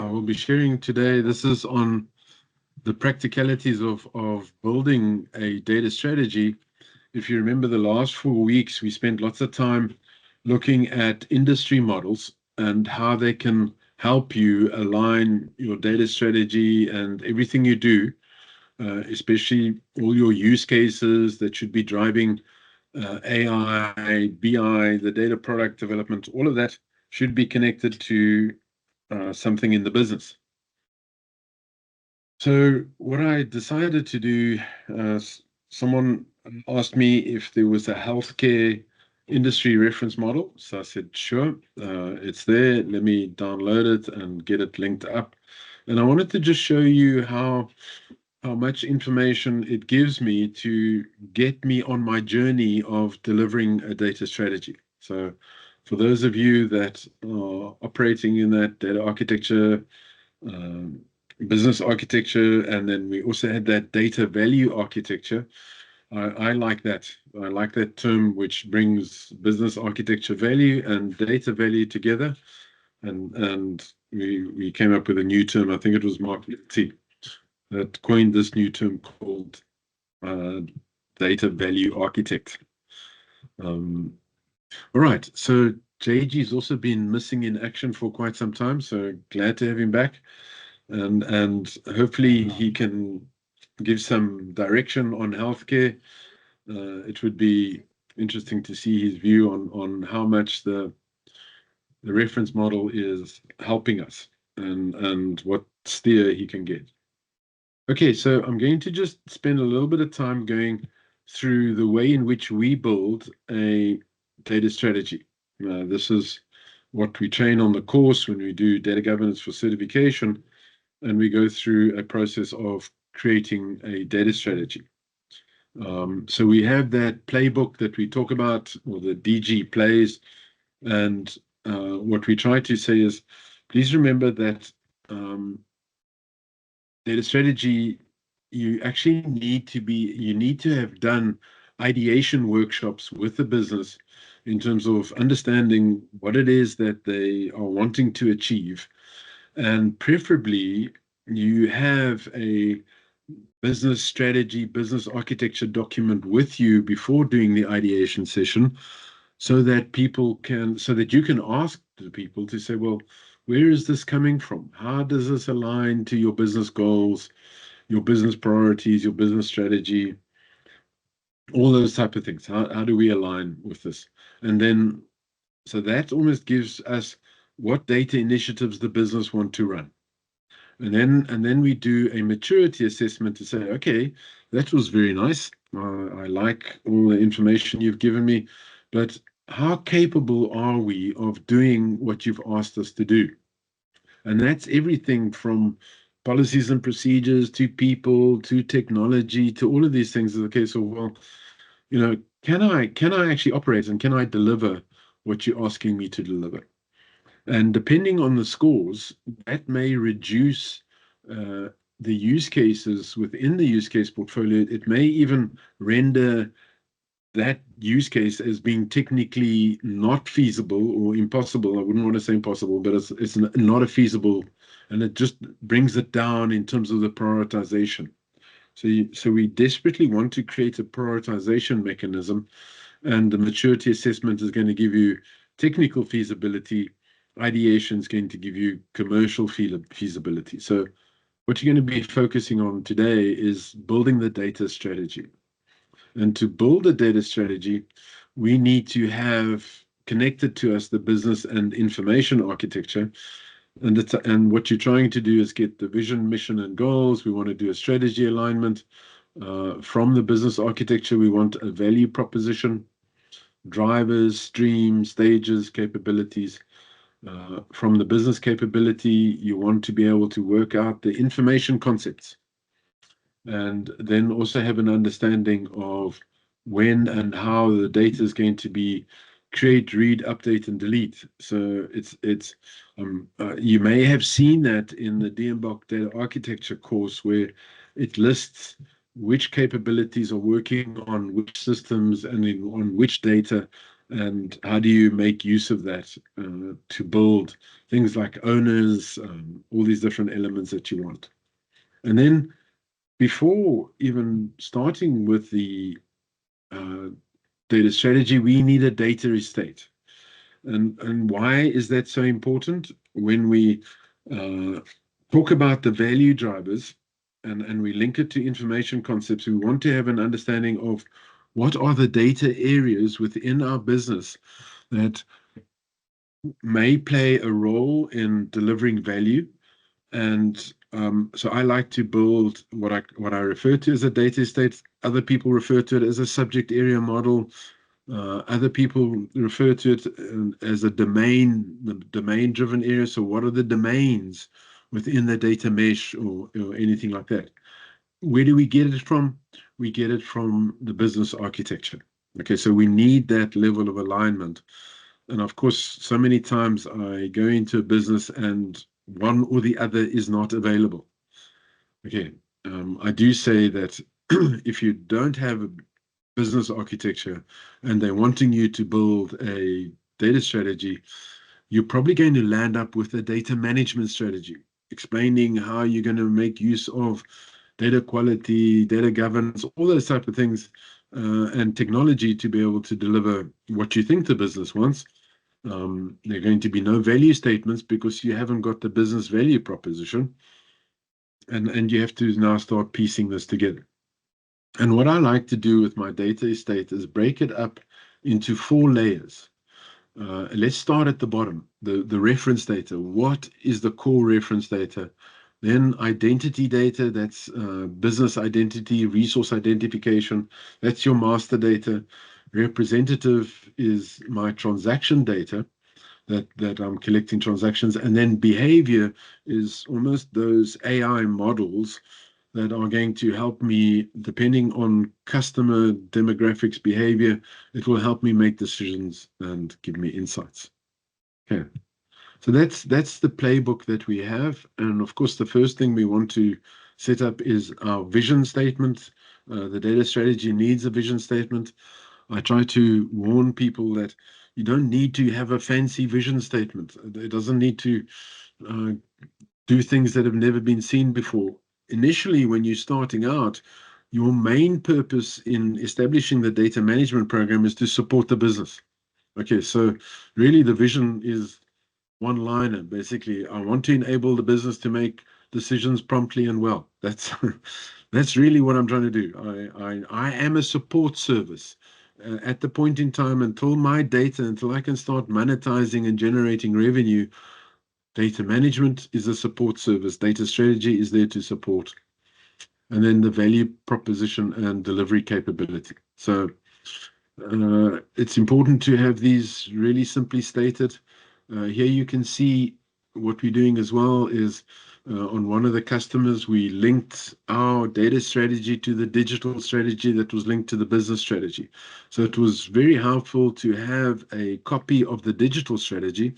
I will be sharing today. This is on the practicalities of building a data strategy. If you remember the last 4 weeks, we spent lots of time looking at industry models and how they can help you align your data strategy and everything you do, especially all your use cases that should be driving AI, BI, the data product development, all of that should be connected to something in the business. So what I decided to do, someone asked me if there was a healthcare industry reference model. So I said, sure, it's there. Let me download it and get it linked up. And I wanted to just show you how much information it gives me to get me on my journey of delivering a data strategy. So for those of you that are operating in that data architecture, business architecture, and then we also had that data value architecture. I like that. I like that term, which brings business architecture value and data value together. And we came up with a new term. I think it was Mark T that coined this new term called data value architect. All right. So JG's also been missing in action for quite some time. So glad to have him back. And hopefully he can give some direction on healthcare. It would be interesting to see his view on how much the reference model is helping us and what steer he can get. Okay, so I'm going to just spend a little bit of time going through the way in which we build a data strategy. This is what we train on the course when we do data governance for certification, and we go through a process of creating a data strategy. So we have that playbook that we talk about, or the DG plays, and what we try to say is, please remember that data strategy, you need to have done ideation workshops with the business in terms of understanding what it is that they are wanting to achieve. And preferably, you have a business strategy, business architecture document with you before doing the ideation session, so that you can ask the people to say, well, where is this coming from? How does this align to your business goals, your business priorities, your business strategy, all those type of things? How do we align with this? And then, so that almost gives us what data initiatives the business want to run. And then we do a maturity assessment to say, okay, that was very nice. I like all the information you've given me, but how capable are we of doing what you've asked us to do? And that's everything from policies and procedures to people to technology to all of these things. Okay, so well, can I actually operate and can I deliver what you're asking me to deliver? And depending on the scores, that may reduce the use cases within the use case portfolio. It may even render that use case as being technically not feasible or impossible. I wouldn't want to say impossible, but it's not a feasible, and it just brings it down in terms of the prioritization. So we desperately want to create a prioritization mechanism, and the maturity assessment is going to give you technical feasibility. Ideation is going to give you commercial feasibility. So what you're going to be focusing on today is building the data strategy. And to build a data strategy, we need to have connected to us the business and information architecture. And what you're trying to do is get the vision, mission, and goals. We want to do a strategy alignment. From the business architecture, we want a value proposition, drivers, streams, stages, capabilities. From the business capability, you want to be able to work out the information concepts, and then also have an understanding of when and how the data is going to be create, read, update, and delete. So you may have seen that in the DMBOK data architecture course, where it lists which capabilities are working on which systems and on which data, and how do you make use of that to build things like owners, all these different elements that you want. And then before even starting with the uh, data strategy, we need a data estate. And why is that so important? When we uh, talk about the value drivers and we link it to information concepts, we want to have an understanding of what are the data areas within our business that may play a role in delivering value. And so I like to build what I refer to as a data estate. Other people refer to it as a subject area model. Other people refer to it as a domain-driven area. So what are the domains within the data mesh or anything like that? Where do we get it from? We get it from the business architecture. Okay, so we need that level of alignment. And of course, so many times I go into a business and one or the other is not available. Okay, I do say that if you don't have a business architecture and they're wanting you to build a data strategy, you're probably going to land up with a data management strategy, explaining how you're going to make use of data quality, data governance, all those type of things, and technology to be able to deliver what you think the business wants. There are going to be no value statements because you haven't got the business value proposition, and you have to now start piecing this together. And what I like to do with my data estate is break it up into 4 layers. Let's start at the bottom, the reference data. What is the core reference data? Then identity data, that's business identity, resource identification. That's your master data. Representative is my transaction data that I'm collecting transactions. And then behavior is almost those AI models that are going to help me, depending on customer demographics, behavior, it will help me make decisions and give me insights. Okay. So that's the playbook that we have. And of course, the first thing we want to set up is our vision statement. The data strategy needs a vision statement. I try to warn people that you don't need to have a fancy vision statement. It doesn't need to uh, do things that have never been seen before. Initially, when you're starting out, your main purpose in establishing the data management program is to support the business. Okay, so really the vision is one liner. Basically, I want to enable the business to make decisions promptly and well. That's that's really what I'm trying to do. I am a support service. At the point in time until my data, until I can start monetizing and generating revenue, data management is a support service. Data strategy is there to support. And then the value proposition and delivery capability. So it's important to have these really simply stated. Here you can see what we're doing as well is on one of the customers, we linked our data strategy to the digital strategy that was linked to the business strategy. So it was very helpful to have a copy of the digital strategy.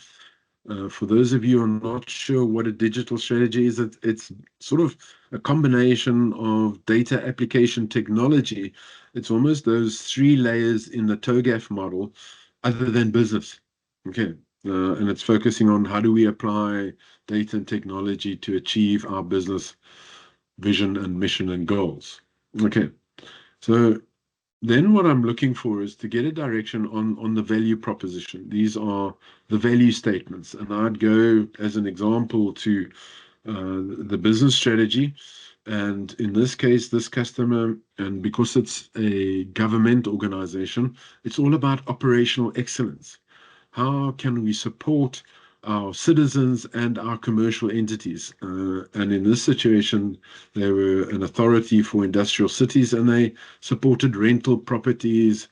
For those of you who are not sure what a digital strategy is, it's sort of a combination of data application technology. It's almost those 3 layers in the TOGAF model, other than business. Okay. And it's focusing on how do we apply data and technology to achieve our business vision and mission and goals. Okay. So then what I'm looking for is to get a direction on the value proposition. These are the value statements. And I'd go as an example to the business strategy. And in this case, this customer, and because it's a government organization, it's all about operational excellence. How can we support our citizens and our commercial entities? And in this situation, they were an authority for industrial cities and they supported rental properties.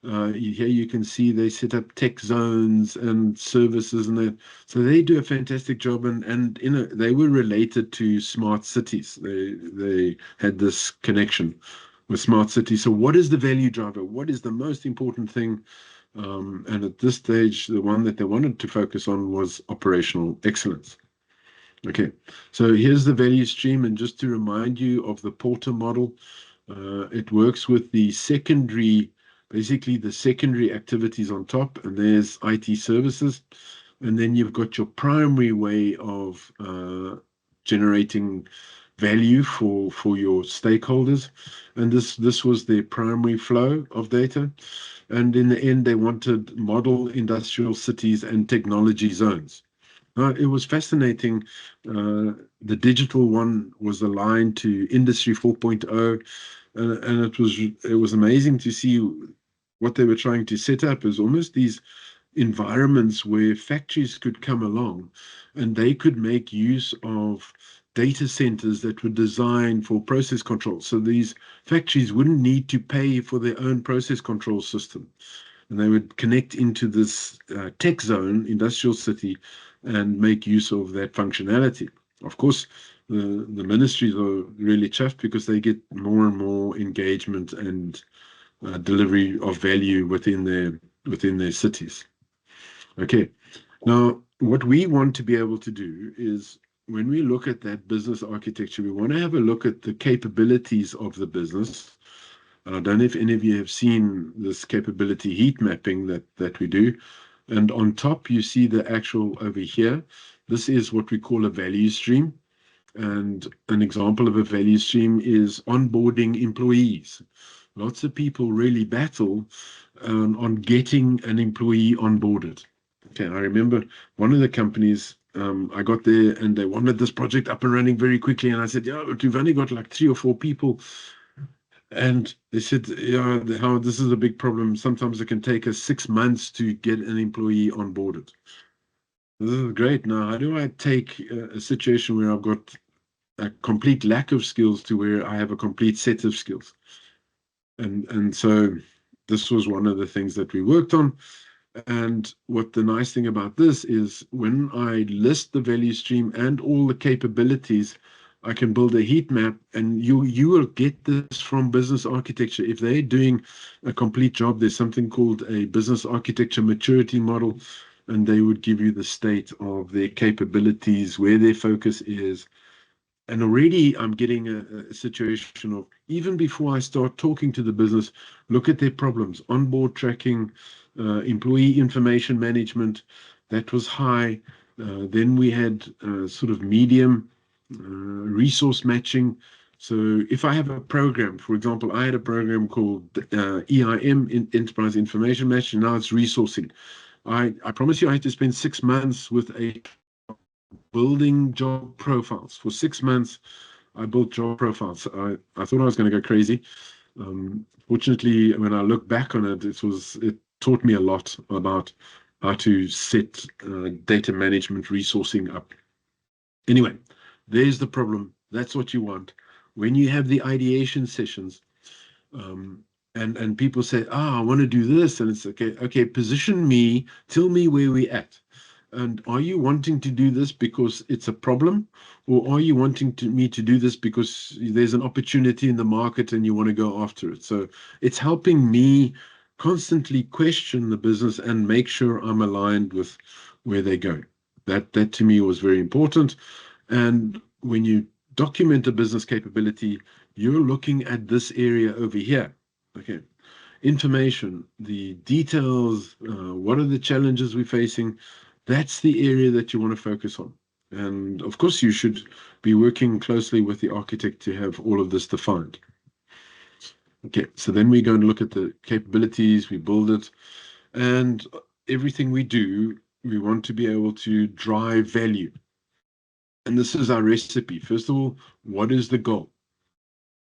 Here you can see they set up tech zones and services and that. So they do a fantastic job and they were related to smart cities. They had this connection with smart cities. So what is the value driver? What is the most important thing? And at this stage, the one that they wanted to focus on was operational excellence. Okay, so here's the value stream. And just to remind you of the Porter model, it works with the secondary basically the secondary activities on top, and there's IT services. And then you've got your primary way of generating value for your stakeholders. And this was their primary flow of data. And in the end, they wanted model industrial cities and technology zones. It was fascinating. The digital one was aligned to Industry 4.0, and it was amazing to see what they were trying to set up as almost these environments where factories could come along and they could make use of data centers that were designed for process control. So these factories wouldn't need to pay for their own process control system, and they would connect into this tech zone, industrial city, and make use of that functionality. Of course, the ministries are really chuffed because they get more and more engagement and delivery of value within their cities. Okay. Now, what we want to be able to do is when we look at that business architecture, we want to have a look at the capabilities of the business. And I don't know if any of you have seen this capability heat mapping that we do. And on top, you see the actual over here. This is what we call a value stream. And an example of a value stream is onboarding employees. Lots of people really battle on getting an employee onboarded. Okay, I remember one of the companies, I got there and they wanted this project up and running very quickly. And I said, yeah, but we've only got like 3 or 4 people. And they said, yeah, how this is a big problem. Sometimes it can take us 6 months to get an employee onboarded. This is great. Now, how do I take a situation where I've got a complete lack of skills to where I have a complete set of skills? And so this was one of the things that we worked on. And what the nice thing about this is when I list the value stream and all the capabilities, I can build a heat map, and you will get this from business architecture. If they're doing a complete job, there's something called a business architecture maturity model, and they would give you the state of their capabilities, where their focus is. And already I'm getting a situation of, even before I start talking to the business, look at their problems, onboard tracking, employee information management, that was high. Then we had sort of medium resource matching. So if I have a program, for example, I had a program called EIM, Enterprise Information Matching. Now it's resourcing. I promise you I had to spend 6 months with a building job profiles. For 6 months, I built job profiles. I thought I was going to go crazy. Fortunately, when I look back on it, it taught me a lot about how to set data management resourcing up. Anyway, there's the problem. That's what you want. When you have the ideation sessions, and people say, I want to do this, and it's okay, position me, tell me where we're at. And are you wanting to do this because it's a problem, or are you wanting me to do this because there's an opportunity in the market and you want to go after it? So it's helping me constantly question the business and make sure I'm aligned with where they're going. That to me was very important. And when you document a business capability, you're looking at this area over here. Okay. Information, the details, what are the challenges we're facing? That's the area that you want to focus on. And of course, you should be working closely with the architect to have all of this defined. Okay, so then we go and look at the capabilities, we build it, and everything we do, we want to be able to drive value. And this is our recipe. First of all, what is the goal?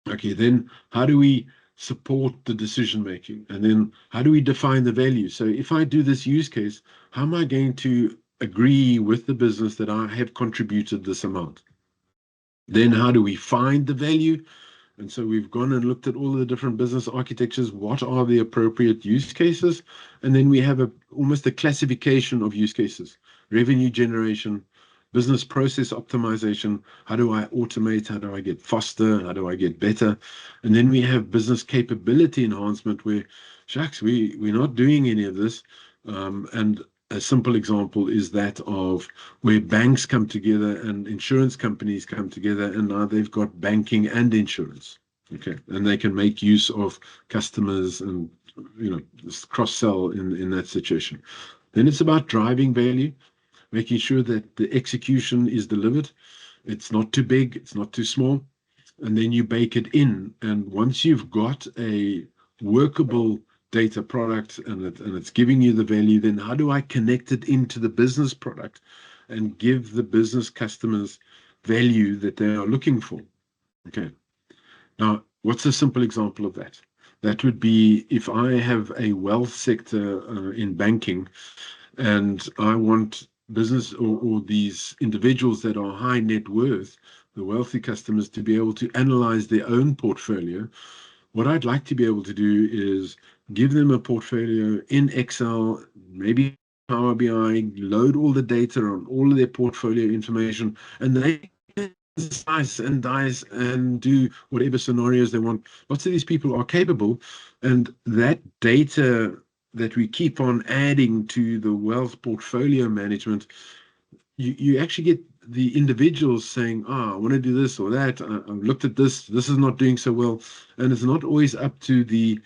Okay, then how do we support the decision making? And then how do we define the value? So if I do this use case, how am I going to agree with the business that I have contributed this amount? Then how do we find the value? And so we've gone and looked at all the different business architectures. What are the appropriate use cases? And then we have almost a classification of use cases: revenue generation, business process optimization. How do I automate? How do I get faster? How do I get better? And then we have business capability enhancement, where, shucks, we're not doing any of this. And a simple example is that of where banks come together and insurance companies come together, and now they've got banking and insurance. Okay, and they can make use of customers and this cross-sell in that situation. Then it's about driving value, making sure that the execution is delivered. It's not too big, it's not too small. And then you bake it in. And once you've got a workable data product and it's giving you the value, then how do I connect it into the business product and give the business customers value that they are looking for? Okay. Now, what's a simple example of that? That would be if I have a wealth sector in banking and I want business or these individuals that are high net worth, the wealthy customers, to be able to analyze their own portfolio. What I'd like to be able to do is give them a portfolio in Excel, maybe Power BI, load all the data on all of their portfolio information, and they slice and dice and do whatever scenarios they want. Lots of these people are capable, and that data that we keep on adding to the wealth portfolio management, you actually get the individuals saying, I want to do this or that. I've looked at this is not doing so well. And it's not always up to the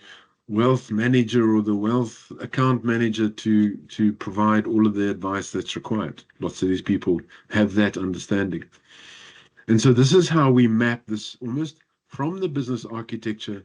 wealth manager or the wealth account manager to provide all of the advice that's required. Lots of these people have that understanding. And so this is how we map this almost from the business architecture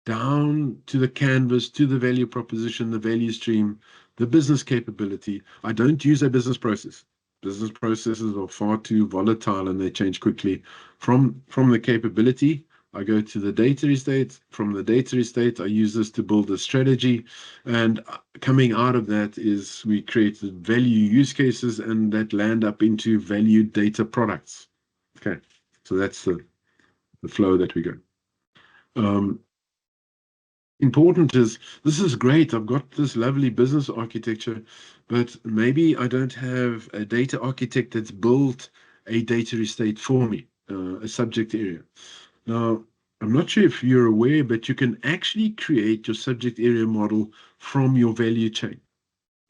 down to the canvas, to the value proposition, the value stream, the business capability. I don't use a business process. Business processes are far too volatile and they change quickly. From the capability, I go to the data estate. From the data estate, I use this to build a strategy. And coming out of that is we create value use cases and that land up into valued data products. Okay, so that's the flow that we go. Important is, this is great, I've got this lovely business architecture, but maybe I don't have a data architect that's built a data estate for me, a subject area. Now, I'm not sure if you're aware, but you can actually create your subject area model from your value chain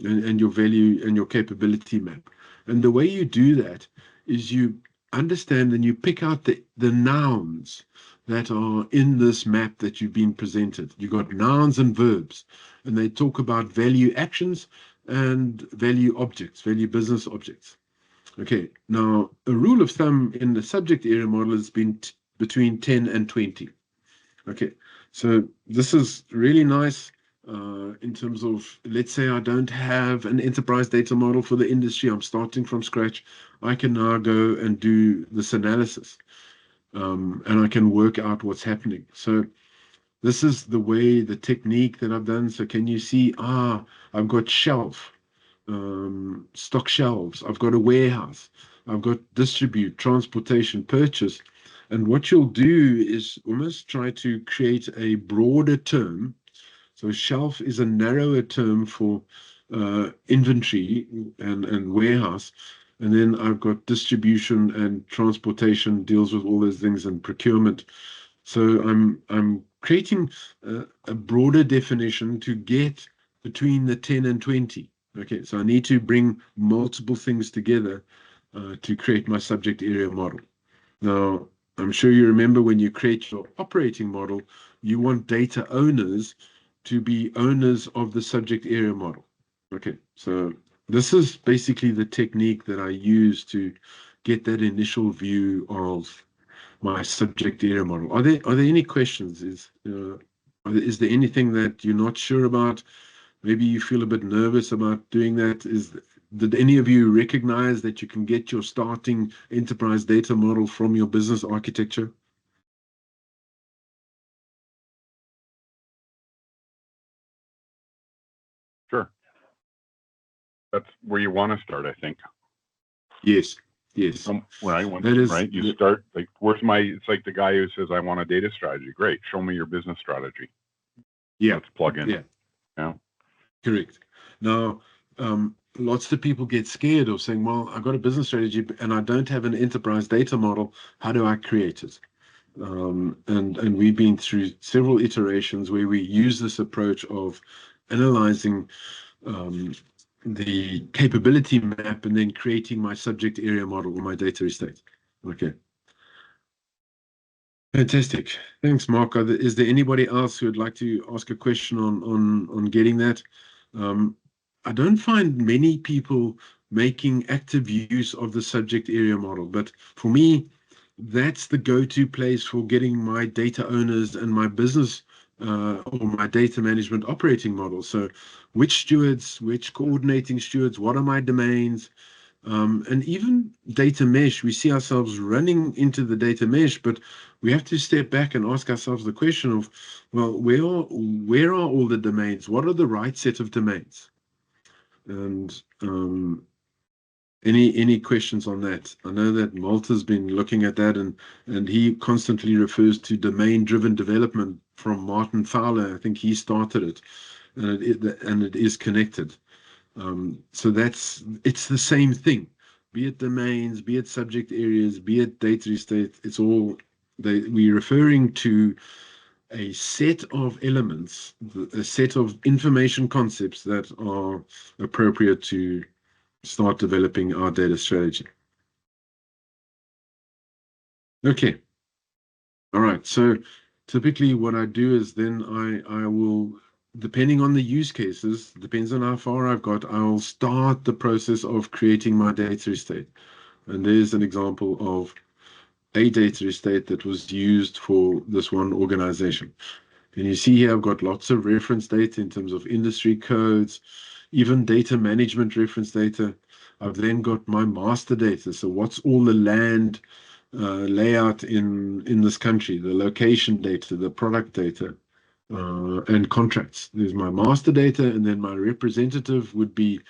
and your value and your capability map. And the way you do that is you understand and you pick out the nouns that are in this map that you've been presented. You've got nouns and verbs, and they talk about value actions and value objects, value business objects. Okay, now a rule of thumb in the subject area model has been between 10 and 20. Okay, so this is really nice in terms of, let's say I don't have an enterprise data model for the industry, I'm starting from scratch. I can now go and do this analysis. And I can work out what's happening. So this is the way, the technique that I've done. So can you see, I've got shelf, stock shelves, I've got a warehouse, I've got distribute, transportation, purchase. And what you'll do is almost try to create a broader term. So shelf is a narrower term for inventory and warehouse. And then I've got distribution and transportation deals with all those things and procurement. So I'm creating a broader definition to get between the 10 and 20. Okay, so I need to bring multiple things together to create my subject area model. Now, I'm sure you remember when you create your operating model, you want data owners to be owners of the subject area model. Okay, so this is basically the technique that I use to get that initial view of my subject area model. Are there any questions? Is there anything that you're not sure about? Maybe you feel a bit nervous about doing that. Did any of you recognize that you can get your starting enterprise data model from your business architecture? Sure. That's where you want to start, I think. Yes. Yes. Right. You start like, it's like the guy who says, I want a data strategy. Great. Show me your business strategy. Yeah. Let's plug in. Yeah. Correct. Now, lots of people get scared of saying, well, I've got a business strategy and I don't have an enterprise data model. How do I create it? And we've been through several iterations where we use this approach of analyzing the capability map and then creating my subject area model or my data estate. Okay. Fantastic. Thanks, Mark. Is there anybody else who would like to ask a question on getting that? Um, I don't find many people making active use of the subject area model, but for me, that's the go-to place for getting my data owners and my business or my data management operating model. So, which stewards, which coordinating stewards, what are my domains? And even data mesh, we see ourselves running into the data mesh, but we have to step back and ask ourselves the question of, well, where are all the domains? What are the right set of domains? And any questions on that? I know that Malta's been looking at that, and he constantly refers to domain-driven development from Martin Fowler. I think he started it, and it is connected. So it's the same thing, be it domains, be it subject areas, be it data estate. It's all we're referring to a set of elements, a set of information concepts that are appropriate to start developing our data strategy. Okay. All right. So typically what I do is then I will, depending on the use cases, depends on how far I've got, I'll start the process of creating my data estate. And there's an example of a data estate that was used for this one organization. And you see here, I've got lots of reference data in terms of industry codes, even data management reference data. I've then got my master data. So what's all the land layout in this country, the location data, the product data, and contracts. There's my master data, and then my representative would be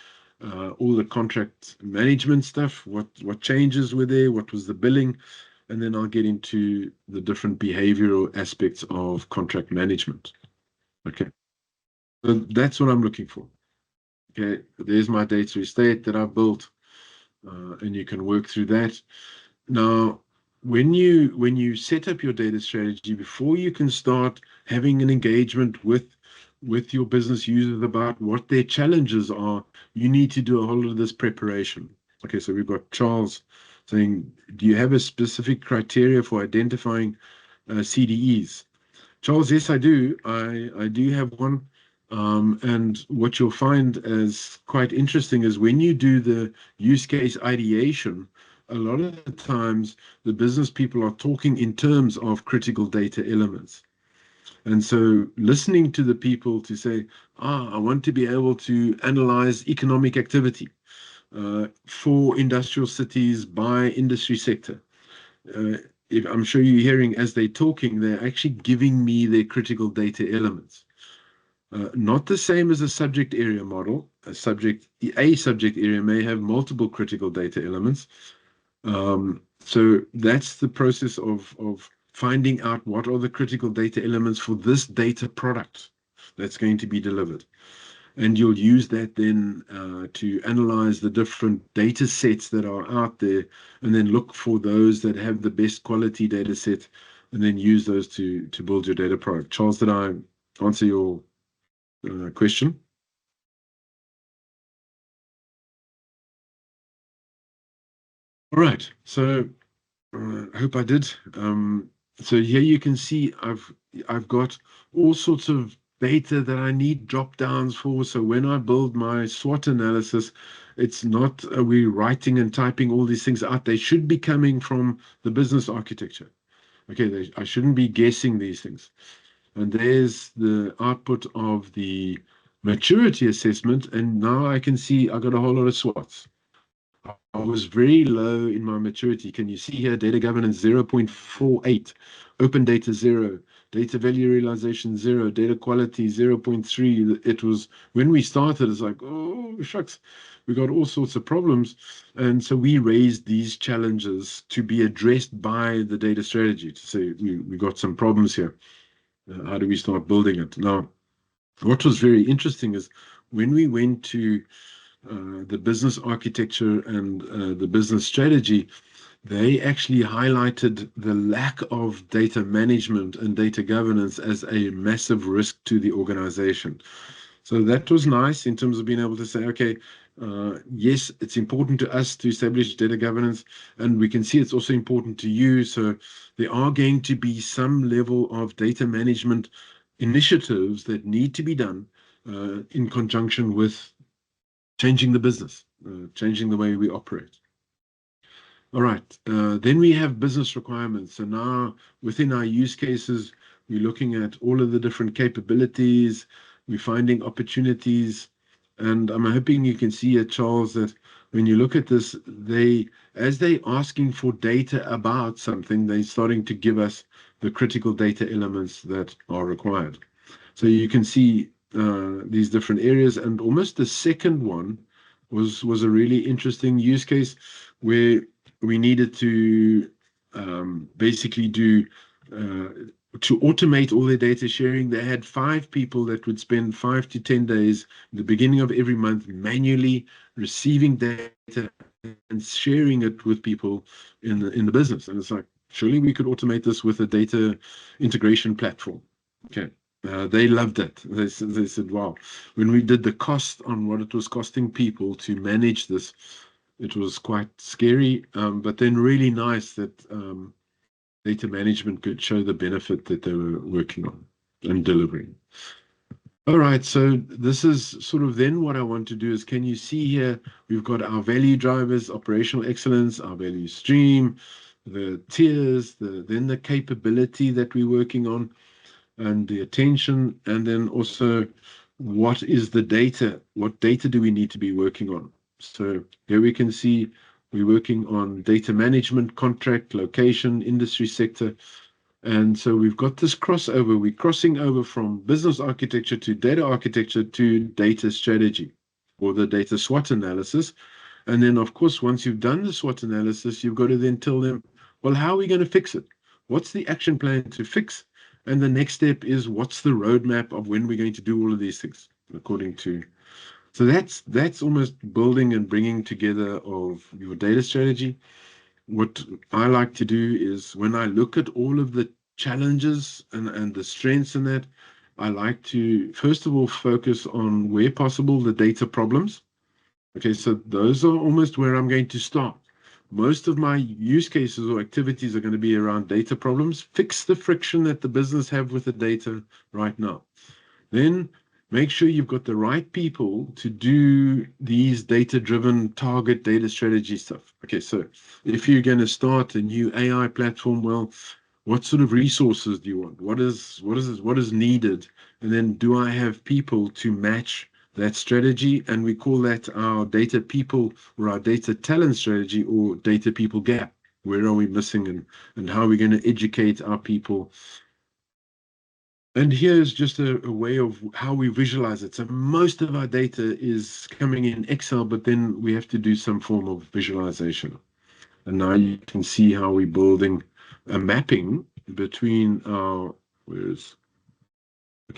all the contract management stuff. What changes were there? What was the billing? And then I'll get into the different behavioral aspects of contract management. Okay, so that's what I'm looking for. Okay, there's my data estate that I've built, and you can work through that. Now, when you set up your data strategy, before you can start having an engagement with your business users about what their challenges are, you need to do a whole lot of this preparation. Okay, so we've got Charles saying, do you have a specific criteria for identifying CDEs? Charles, yes, I do. I do have one. And what you'll find as quite interesting is when you do the use case ideation, a lot of the times the business people are talking in terms of critical data elements. And so listening to the people to say, I want to be able to analyze economic activity for industrial cities by industry sector. If I'm sure you're hearing as they're talking, they're actually giving me their critical data elements. Not the same as a subject area model. A subject area may have multiple critical data elements. So that's the process of finding out what are the critical data elements for this data product that's going to be delivered. And you'll use that then to analyze the different data sets that are out there, and then look for those that have the best quality data set, and then use those to build your data product. Charles, did I answer your question? All right. So I hope I did. So here you can see I've got all sorts of data that I need drop downs for. So when I build my SWOT analysis, it's not we writing and typing all these things out. They should be coming from the business architecture. Okay, I shouldn't be guessing these things. And there's the output of the maturity assessment. And now I can see I got a whole lot of SWOTs. I was very low in my maturity. Can you see here? Data governance 0.48, open data 0, data value realization 0, data quality 0.3. It was when we started, it's like, oh, shucks, we got all sorts of problems. And so we raised these challenges to be addressed by the data strategy to say, we got some problems here. How do we start building it? Now, what was very interesting is when we went to the business architecture and the business strategy, they actually highlighted the lack of data management and data governance as a massive risk to the organization. So that was nice in terms of being able to say, okay, Yes, it's important to us to establish data governance, and we can see it's also important to you. So there are going to be some level of data management initiatives that need to be done in conjunction with changing the business, changing the way we operate. All right, then we have business requirements. So now within our use cases, we're looking at all of the different capabilities, we're finding opportunities, and I'm hoping you can see it, Charles, that when you look at this, as they asking for data about something, they're starting to give us the critical data elements that are required. So you can see these different areas, and almost the second one was a really interesting use case where we needed to basically do to automate all their data sharing. They had 5 people that would spend 5 to 10 days at the beginning of every month manually receiving data and sharing it with people in the business. And it's like, surely we could automate this with a data integration platform. Okay. They loved it. They said, wow, when we did the cost on what it was costing people to manage this, it was quite scary, but then really nice that data management could show the benefit that they were working on and delivering. All right, so this is sort of then what I want to do is, can you see here, we've got our value drivers, operational excellence, our value stream, the tiers, then the capability that we're working on, and the attention, and then also what is the data? What data do we need to be working on? So here we can see we're working on data management, contract, location, industry sector. And so we've got this crossover. We're crossing over from business architecture to data architecture to data strategy or the data SWOT analysis. And then, of course, once you've done the SWOT analysis, you've got to then tell them, well, how are we going to fix it? What's the action plan to fix? And the next step is, what's the roadmap of when we're going to do all of these things according to. So that's almost building and bringing together of your data strategy. What I like to do is when I look at all of the challenges and the strengths in that, I like to, first of all, focus on where possible the data problems. Okay, so those are almost where I'm going to start. Most of my use cases or activities are going to be around data problems. Fix the friction that the business have with the data right now. Then make sure you've got the right people to do these data-driven target data strategy stuff. Okay, so if you're going to start a new AI platform, well, what sort of resources do you want? What is needed? And then do I have people to match that strategy? And we call that our data people or our data talent strategy or data people gap. Where are we missing and how are we going to educate our people? And here's just a way of how we visualize it. So most of our data is coming in Excel, but then we have to do some form of visualization. And now you can see how we're building a mapping between our, okay,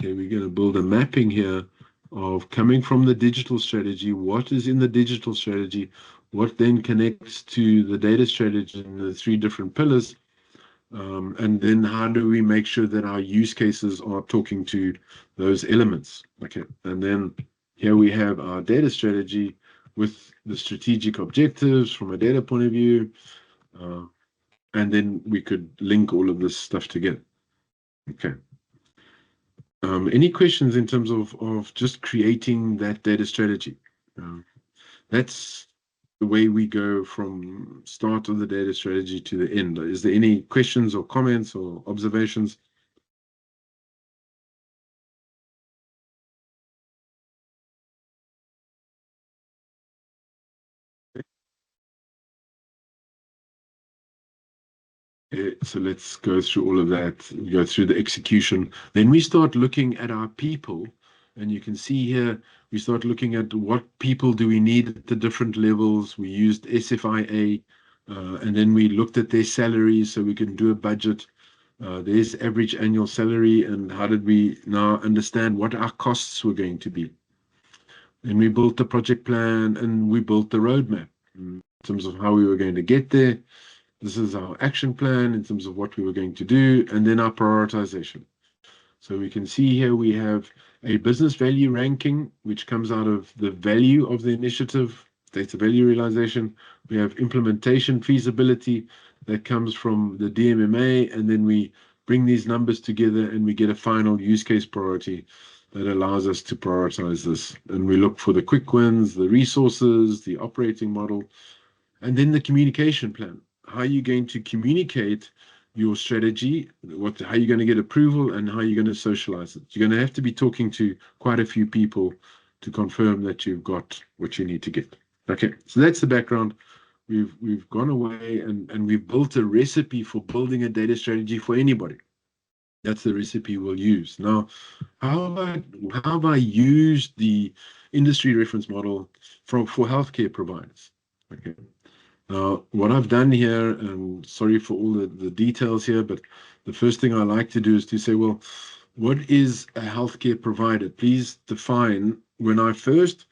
we're going to build a mapping here of coming from the digital strategy, what is in the digital strategy, what then connects to the data strategy and the 3 different pillars. And then how do we make sure that our use cases are talking to those elements? Okay, and then here we have our data strategy with the strategic objectives from a data point of view. And then we could link all of this stuff together. Okay. Any questions in terms of just creating that data strategy? That's the way we go from start of the data strategy to the end. Is there any questions or comments or observations? So let's go through all of that, go through the execution. Then we start looking at our people, and you can see here, we start looking at what people do we need at the different levels. We used SFIA, and then we looked at their salaries so we can do a budget. There's average annual salary, and how did we now understand what our costs were going to be. And we built the project plan, and we built the roadmap in terms of how we were going to get there. This is our action plan in terms of what we were going to do, and then our prioritization. So we can see here we have a business value ranking, which comes out of the value of the initiative, data value realization. We have implementation feasibility that comes from the DMMA, and then we bring these numbers together and we get a final use case priority that allows us to prioritize this. And we look for the quick wins, the resources, the operating model, and then the communication plan. How are you going to communicate your strategy? How are you going to get approval, and how are you going to socialize it? You're going to have to be talking to quite a few people to confirm that you've got what you need to get. Okay, so that's the background. We've gone away and we've built a recipe for building a data strategy for anybody. That's the recipe we'll use. Now, how have I used the industry reference model for healthcare providers? Okay. Now, what I've done here, and sorry for all the details here, but the first thing I like to do is to say, well, what is a healthcare provider? Please define. When I first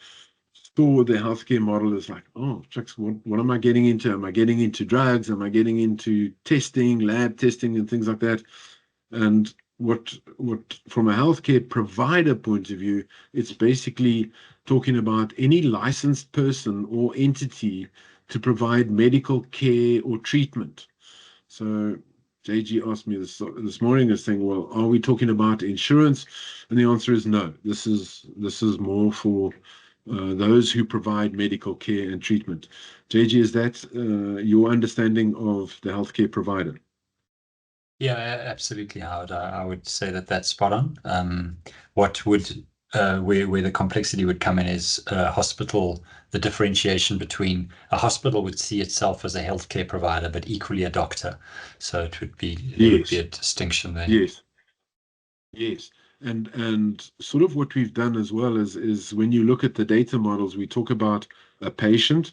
saw the healthcare model, it's like, oh, shucks, what am I getting into? Am I getting into drugs? Am I getting into testing, lab testing, and things like that? And what from a healthcare provider point of view, it's basically talking about any licensed person or entity to provide medical care or treatment. So JG asked me this morning, is saying, well, are we talking about insurance? And the answer is no. This is more for those who provide medical care and treatment. JG, is that your understanding of the healthcare provider? Yeah, absolutely, Howard. I would say that that's spot on. What would where the complexity would come in is hospital. The differentiation between a hospital would see itself as a healthcare provider, but equally a doctor. So it would be there would be a distinction there. Yes. And sort of what we've done as well is when you look at the data models, we talk about a patient,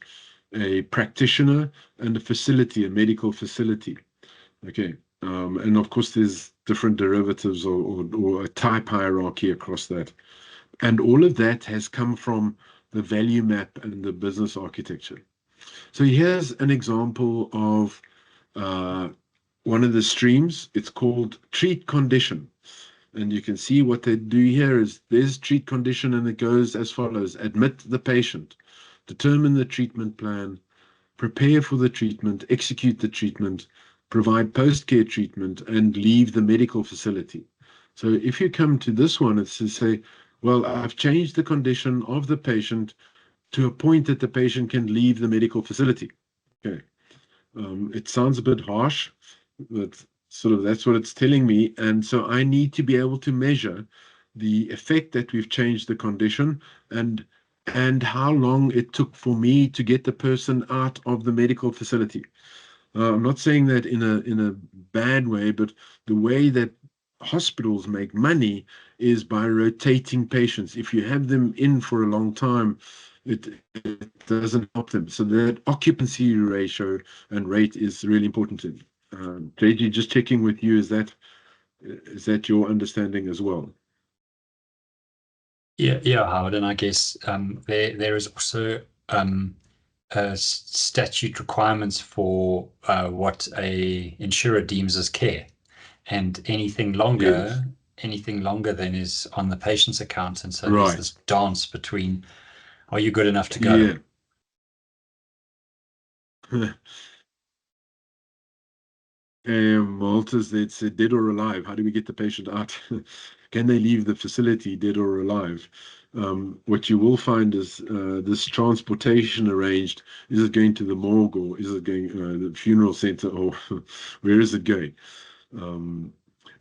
a practitioner, and a facility, a medical facility. Okay. And of course, there's different derivatives or a type hierarchy across that. And all of that has come from the value map and the business architecture. So here's an example of one of the streams. It's called treat condition. And you can see what they do here is there's treat condition, and it goes as follows: admit the patient, determine the treatment plan, prepare for the treatment, execute the treatment, provide post-care treatment, and leave the medical facility. So if you come to this one, it's to say, well, I've changed the condition of the patient to a point that the patient can leave the medical facility. Okay. It sounds a bit harsh, but sort of that's what it's telling me. And so I need to be able to measure the effect that we've changed the condition and how long it took for me to get the person out of the medical facility. I'm not saying that in a bad way, but the way that hospitals make money is by rotating patients. If you have them in for a long time, it doesn't help them. So that occupancy ratio and rate is really important to me. JG, just checking with you, is that your understanding as well? Yeah, Howard, and I guess there is also statute requirements for what a insurer deems as care, and anything longer than is on the patient's account, and so there's this dance between, are you good enough to go? Malta's, they said dead or alive. How do we get the patient out? Can they leave the facility dead or alive? What you will find is this transportation arranged. Is it going to the morgue, or is it going to the funeral center, or where is it going?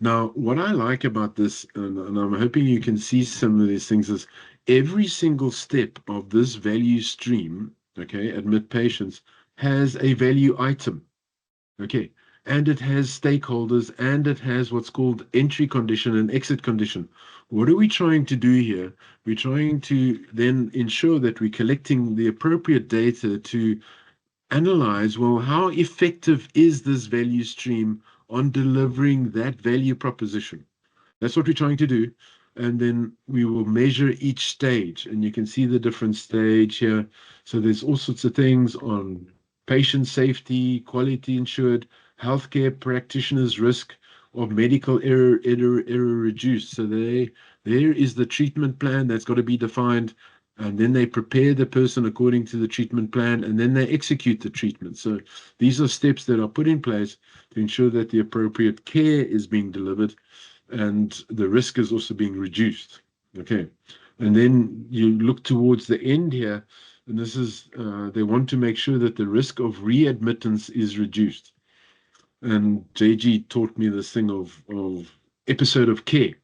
Now, what I like about this, and I'm hoping you can see some of these things, is every single step of this value stream, okay, admit patients, has a value item, okay, and it has stakeholders, and it has what's called entry condition and exit condition. What are we trying to do here? We're trying to then ensure that we're collecting the appropriate data to analyze, well, how effective is this value stream on delivering that value proposition? That's what we're trying to do. And then we will measure each stage, and you can see the different stage here. So there's all sorts of things on patient safety, quality ensured, healthcare practitioners risk, of medical error reduced. So there is the treatment plan that's got to be defined, and then they prepare the person according to the treatment plan, and then they execute the treatment. So these are steps that are put in place to ensure that the appropriate care is being delivered and the risk is also being reduced. Okay. And then you look towards the end here, and this is, they want to make sure that the risk of readmittance is reduced. And JG taught me this thing of episode of care.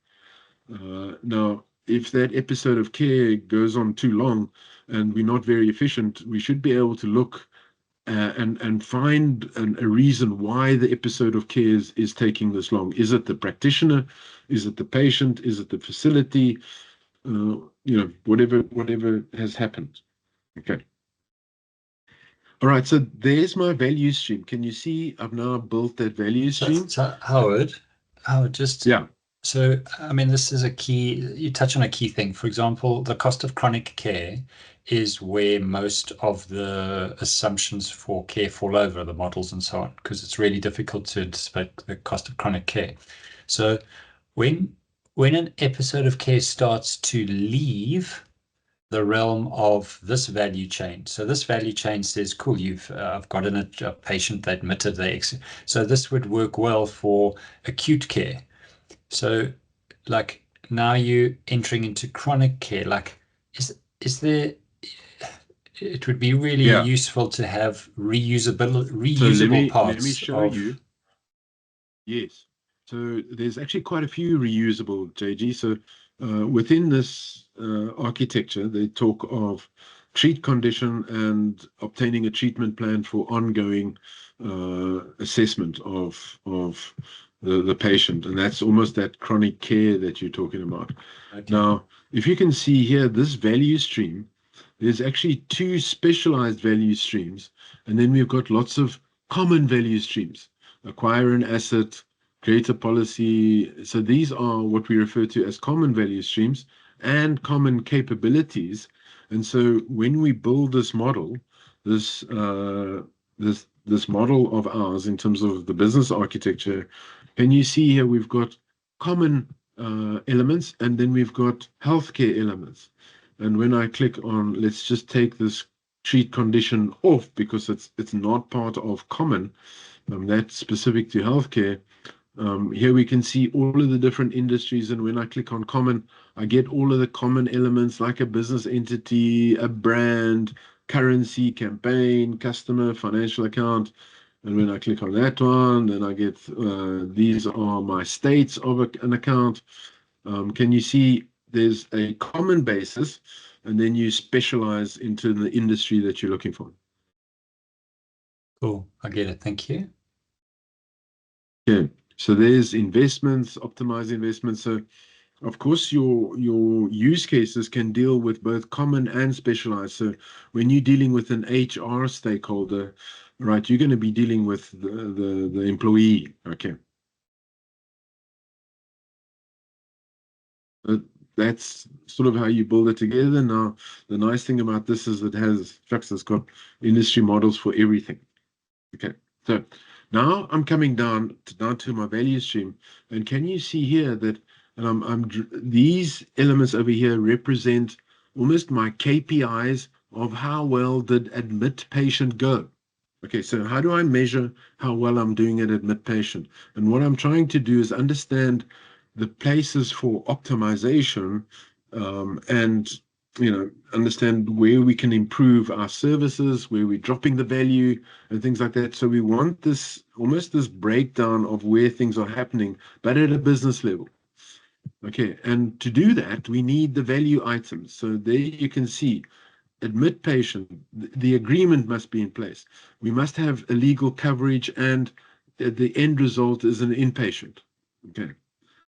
Now, if that episode of care goes on too long and we're not very efficient, we should be able to look and find a reason why the episode of care is taking this long. Is it the practitioner? Is it the patient? Is it the facility? Whatever has happened. Okay. All right, so there's my value stream. Can you see I've now built that value stream? So Howard, just yeah. So I mean, this is a key. You touch on a key thing. For example, the cost of chronic care is where most of the assumptions for care fall over, the models and so on, because it's really difficult to anticipate the cost of chronic care. So when an episode of care starts to leave the realm of this value chain. So this value chain says, cool, I've got a patient that admitted so this would work well for acute care. So like now you're entering into chronic care, like is there, it would be really useful to have reusable parts. Let me show you. Yes. So there's actually quite a few reusable, JG. So within this architecture, they talk of treat condition and obtaining a treatment plan for ongoing assessment of the patient. And that's almost that chronic care that you're talking about. Okay. Now, if you can see here, this value stream, there's actually two specialized value streams. And then we've got lots of common value streams. Acquire an asset, create a policy. So these are what we refer to as common value streams and common capabilities. And so when we build this model, this model of ours in terms of the business architecture, can you see here we've got common elements, and then we've got healthcare elements. And when I click on, let's just take this treat condition off because it's not part of common. That's specific to healthcare. Here we can see all of the different industries, and when I click on common, I get all of the common elements like a business entity, a brand, currency, campaign, customer, financial account. And when I click on that one, then I get these are my states of an account. Can you see there's a common basis, and then you specialize into the industry that you're looking for. Cool, I get it. Thank you. Okay, so there's investments, optimize investments. So of course, your use cases can deal with both common and specialized. So when you're dealing with an HR stakeholder, right, you're going to be dealing with the employee. Okay. That's sort of how you build it together. Now, the nice thing about this is it's got industry models for everything. Okay, so now I'm coming down to my value stream, and can you see here that these elements over here represent almost my KPIs of how well did admit patient go. Okay, so how do I measure how well I'm doing at admit patient? And what I'm trying to do is understand the places for optimization and understand where we can improve our services, where we're dropping the value and things like that. So we want almost this breakdown of where things are happening, but at a business level. Okay, and to do that, we need the value items. So there you can see admit patient, the agreement must be in place. We must have a legal coverage, and the end result is an inpatient. Okay.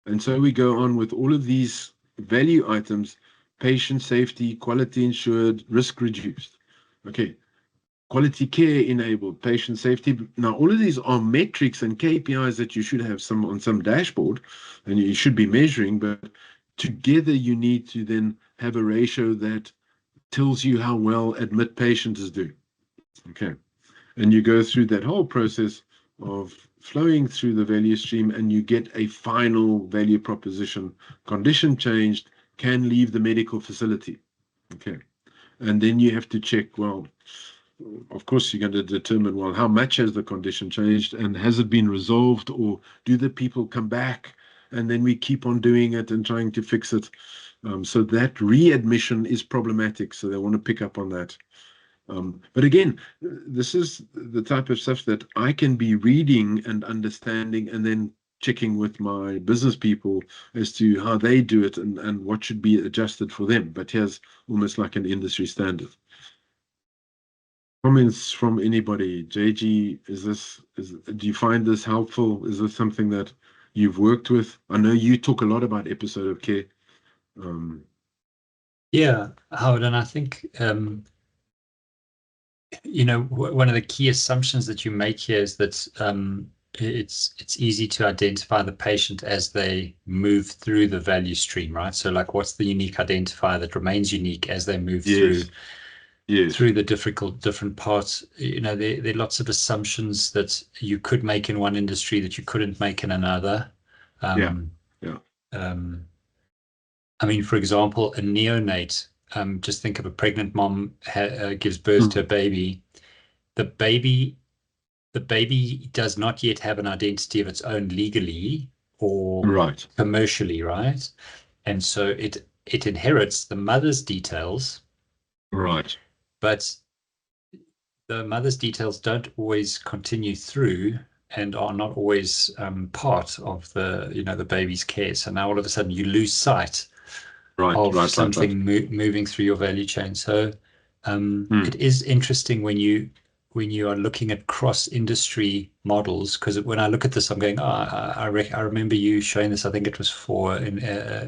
And so we go on with all of these value items: patient safety, quality ensured, risk reduced. Okay. Quality care enabled, patient safety. Now, all of these are metrics and KPIs that you should have on some dashboard and you should be measuring, but together you need to then have a ratio that tells you how well admit patient is doing. Okay. And you go through that whole process flowing through the value stream, and you get a final value proposition. Condition changed, can leave the medical facility. Okay. And then you have to check, well, of course, you're going to determine, well, how much has the condition changed, and has it been resolved, or do the people come back? And then we keep on doing it and trying to fix it. So that readmission is problematic. So they want to pick up on that. But again, this is the type of stuff that I can be reading and understanding, and then checking with my business people as to how they do it, and what should be adjusted for them. But here's almost like an industry standard. Comments from anybody? JG, do you find this helpful? Is this something that you've worked with? I know you talk a lot about episode of care. Yeah, Howard, and I think one of the key assumptions that you make here is that it's easy to identify the patient as they move through the value stream, right? So, like, what's the unique identifier that remains unique as they move through the different parts? There are lots of assumptions that you could make in one industry that you couldn't make in another. I mean, for example, a neonate. Just think of a pregnant mom gives birth to a baby. The baby does not yet have an identity of its own legally or commercially, right? And so it inherits the mother's details. Right. But the mother's details don't always continue through and are not always part of the baby's care. So now all of a sudden you lose sight of something moving through your value chain. So it is interesting when you are looking at cross-industry models, because when I look at this, I'm going, I remember you showing this. I think it was for an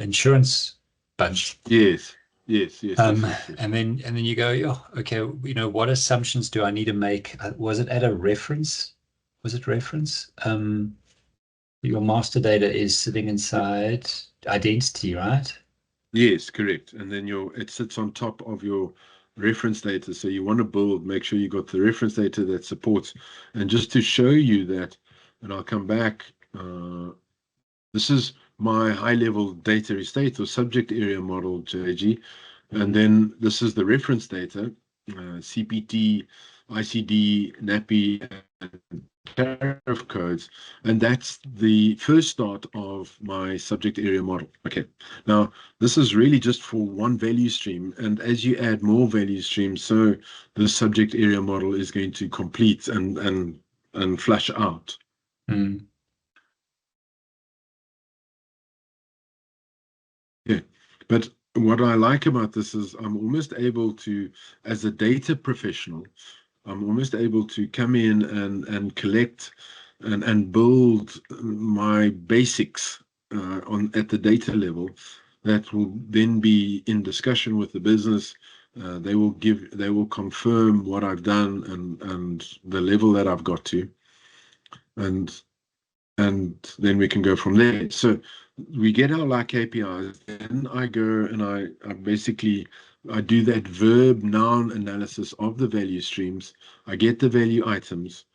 insurance bunch. Yes. And then you go, okay, what assumptions do I need to make? Was it at a reference? Was it reference? Your master data is sitting inside identity, right? Yes, correct. And then it sits on top of your reference data. So you want to make sure you got the reference data that supports. And just to show you that, and I'll come back, this is my high-level data estate or subject area model, JG. And then this is the reference data, CPT, ICD, NAPI, and tariff codes. And that's the first start of my subject area model. Okay. Now, this is really just for one value stream. And as you add more value streams, so the subject area model is going to complete and flush out. Yeah. But what I like about this is I'm almost able to, as a data professional, I'm almost able to come in and collect and build my basics at the data level that will then be in discussion with the business. They will confirm what I've done and the level that I've got to, and then we can go from there. So we get our KPIs, then I go and I do that verb noun analysis of the value streams. I get the value items,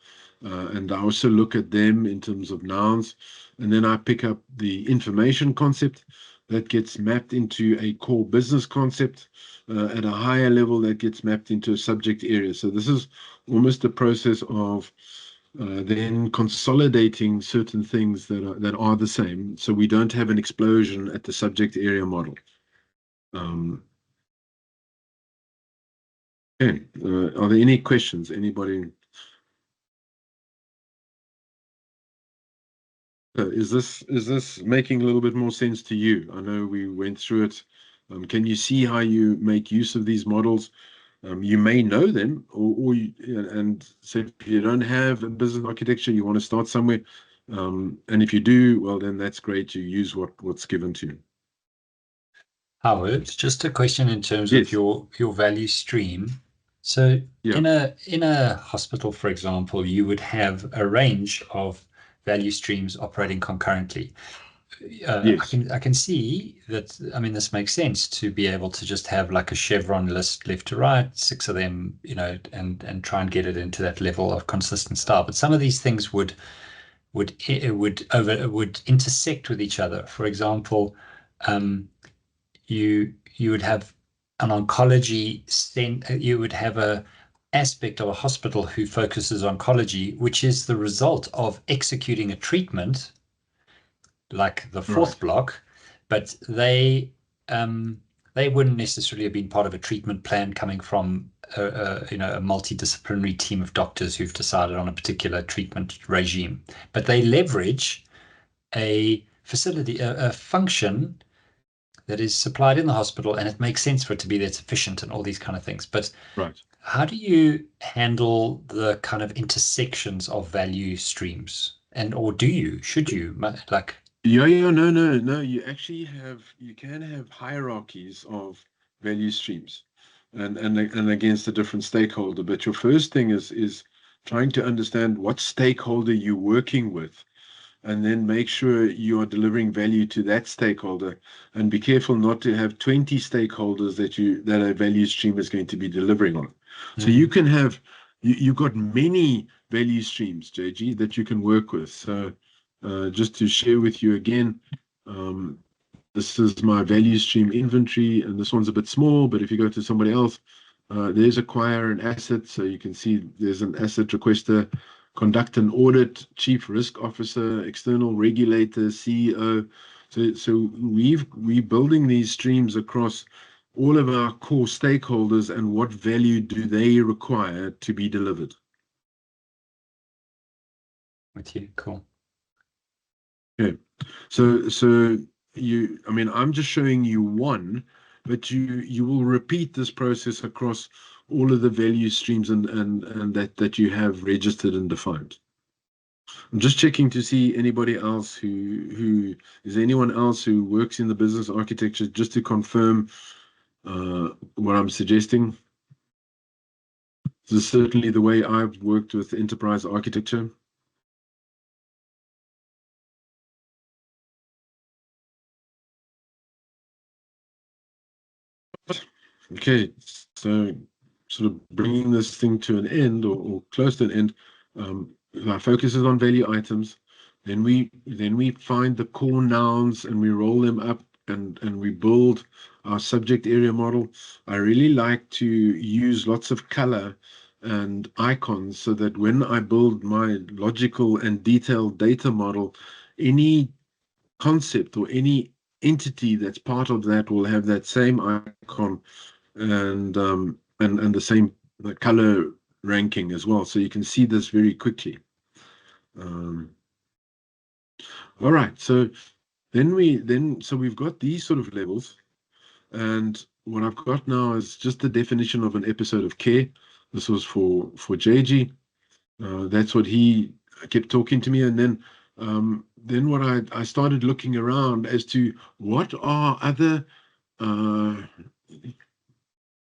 and I also look at them in terms of nouns, and then I pick up the information concept that gets mapped into a core business concept at a higher level that gets mapped into a subject area. So this is almost a process of then consolidating certain things that are the same, so we don't have an explosion at the subject area model. Okay, are there any questions? Anybody? Is this making a little bit more sense to you? I know we went through it. Can you see how you make use of these models? You may know them, and so if you don't have a business architecture, you want to start somewhere, and if you do, well, then that's great. You use what's given to you. Howard, just a question in terms of your value stream. So in a hospital, for example, you would have a range of value streams operating concurrently. Yes. I can see that. I mean, this makes sense to be able to just have like a chevron list left to right, 6 of them, and try and get it into that level of consistent style. But some of these things would intersect with each other. For example, you would have an oncology you would have a aspect of a hospital who focuses on oncology, which is the result of executing a treatment like the fourth block, but they wouldn't necessarily have been part of a treatment plan coming from a multidisciplinary team of doctors who've decided on a particular treatment regime. But they leverage a facility, a function that is supplied in the hospital, and it makes sense for it to be there, it's efficient and all these kind of things. But how do you handle the kind of intersections of value streams? Or should you like? No. You actually you can have hierarchies of value streams and against a different stakeholder. But your first thing is trying to understand what stakeholder you're working with, and then make sure you are delivering value to that stakeholder, and be careful not to have 20 stakeholders that a value stream is going to be delivering on. So you can have, you've got many value streams, JG, that you can work with. So just to share with you again, this is my value stream inventory, and this one's a bit small, but if you go to somebody else, there's acquire an asset. So you can see there's an asset requester, conduct an audit, chief risk officer, external regulator, CEO. So we're building these streams across all of our core stakeholders, and what value do they require to be delivered. With you, cool. Okay, so I'm just showing you one, but you will repeat this process across all of the value streams and that you have registered and defined. I'm just checking to see anybody else who is anyone else who works in the business architecture, just to confirm what I'm suggesting. This is certainly the way I've worked with enterprise architecture. Okay, so sort of bringing this thing to an end, or close to an end, our focus is on value items. Then we find the core nouns and we roll them up, and we build our subject area model. I really like to use lots of color and icons so that when I build my logical and detailed data model, any concept or any entity that's part of that will have that same icon and the same color ranking as well. So you can see this very quickly. All right, so we've got these sort of levels, and what I've got now is just the definition of an episode of care. This was for JG. That's what he kept talking to me, and then what I started looking around as to what are other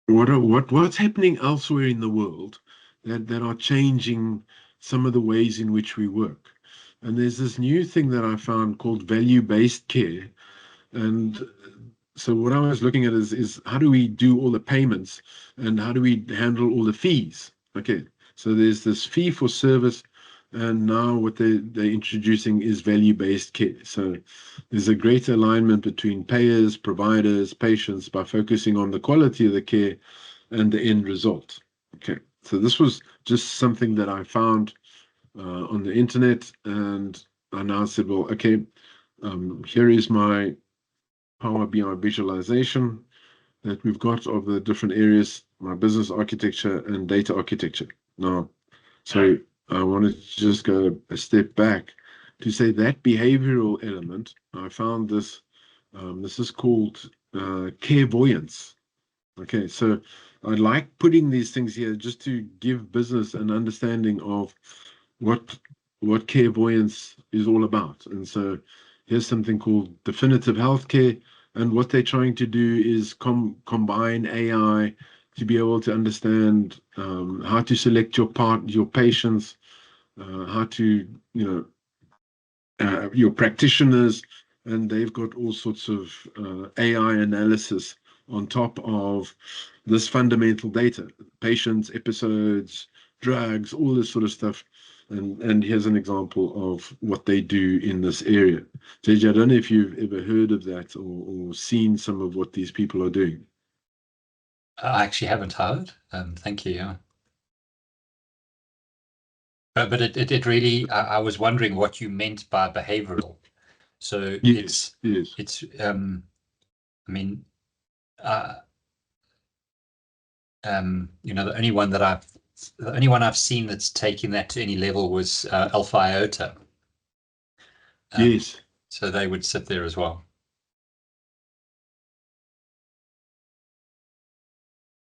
what's happening elsewhere in the world that are changing some of the ways in which we work. And there's this new thing that I found called value-based care. And so what I was looking at is how do we do all the payments, and how do we handle all the fees? Okay, so there's this fee for service, and now what they're introducing is value-based care. So there's a greater alignment between payers, providers, patients, by focusing on the quality of the care and the end result. Okay, so this was just something that I found on the internet, and I now said, well, okay, here is my Power BI visualization that we've got of the different areas, my business architecture and data architecture. Now, so I want to just go a step back to say that behavioral element, I found this, this is called clairvoyance. Okay, so I like putting these things here just to give business an understanding of what clairvoyance is all about. And so here's something called definitive healthcare, and what they're trying to do is combine AI to be able to understand how to select your patients, how to your practitioners, and they've got all sorts of AI analysis on top of this fundamental data, patients, episodes, drugs, all this sort of stuff. And here's an example of what they do in this area. JJ, I don't know if you've ever heard of that or seen some of what these people are doing. I actually haven't heard. Thank you. Yeah. But it really, I was wondering what you meant by behavioral. So Yes. it's I mean, the only one I've seen that's taking that to any level was Alpha Iota. Yes. So they would sit there as well.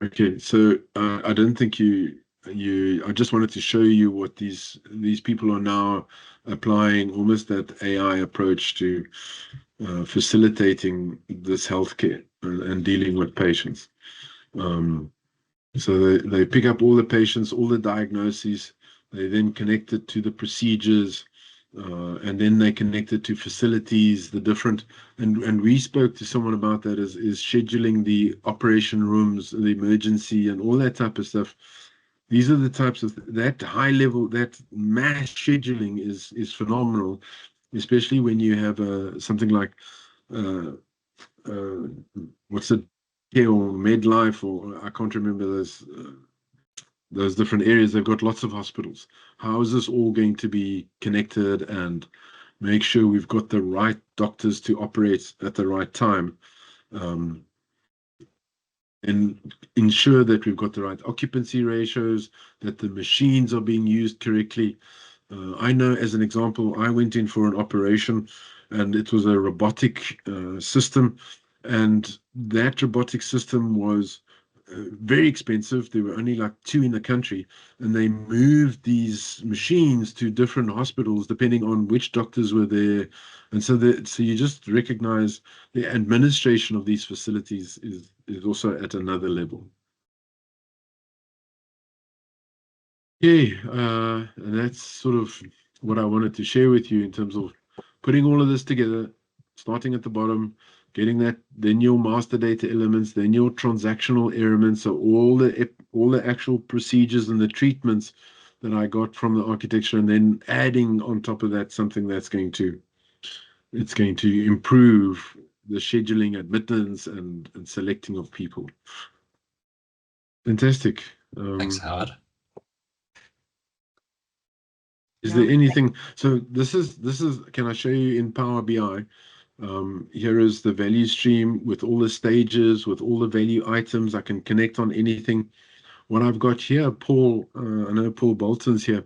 Okay, so I don't think I just wanted to show you what these people are now applying, almost that AI approach to facilitating this healthcare and dealing with patients. So they pick up all the patients, all the diagnoses, they then connect it to the procedures, and then they connect it to facilities, the different, and we spoke to someone about that is scheduling the operation rooms, the emergency, and all that type of stuff. These are the types of that high level, that mass scheduling is phenomenal, especially when you have something like what's it, or midlife, or I can't remember those different areas. They've got lots of hospitals. How is this all going to be connected and make sure we've got the right doctors to operate at the right time, and ensure that we've got the right occupancy ratios, that the machines are being used correctly. I know, as an example, I went in for an operation and it was a robotic system, and that robotic system was very expensive. There were only like 2 in the country, and they moved these machines to different hospitals depending on which doctors were there. And so you just recognize the administration of these facilities is also at another level. Yeah, and that's sort of what I wanted to share with you in terms of putting all of this together, starting at the bottom, getting that, then your master data elements, then your transactional elements, so all the actual procedures and the treatments that I got from the architecture, and then adding on top of that something that's going to improve the scheduling, admittance, and selecting of people. Fantastic. Thanks, Howard. Is there anything? So this is. Can I show you in Power BI? Here is the value stream with all the stages, with all the value items. I can connect on anything. What I've got here, Paul. I know Paul Bolton's here.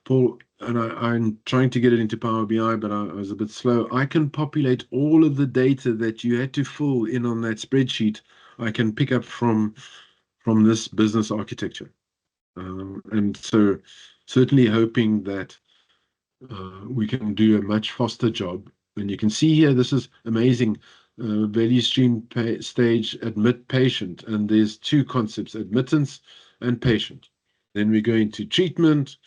Paul, and I'm trying to get it into Power BI, but I was a bit slow. I can populate all of the data that you had to fill in on that spreadsheet. I can pick up from this business architecture, and so certainly hoping that we can do a much faster job. And you can see here, this is amazing. Value stream stage, admit patient. And there's 2 concepts, admittance and patient. Then we go into treatment.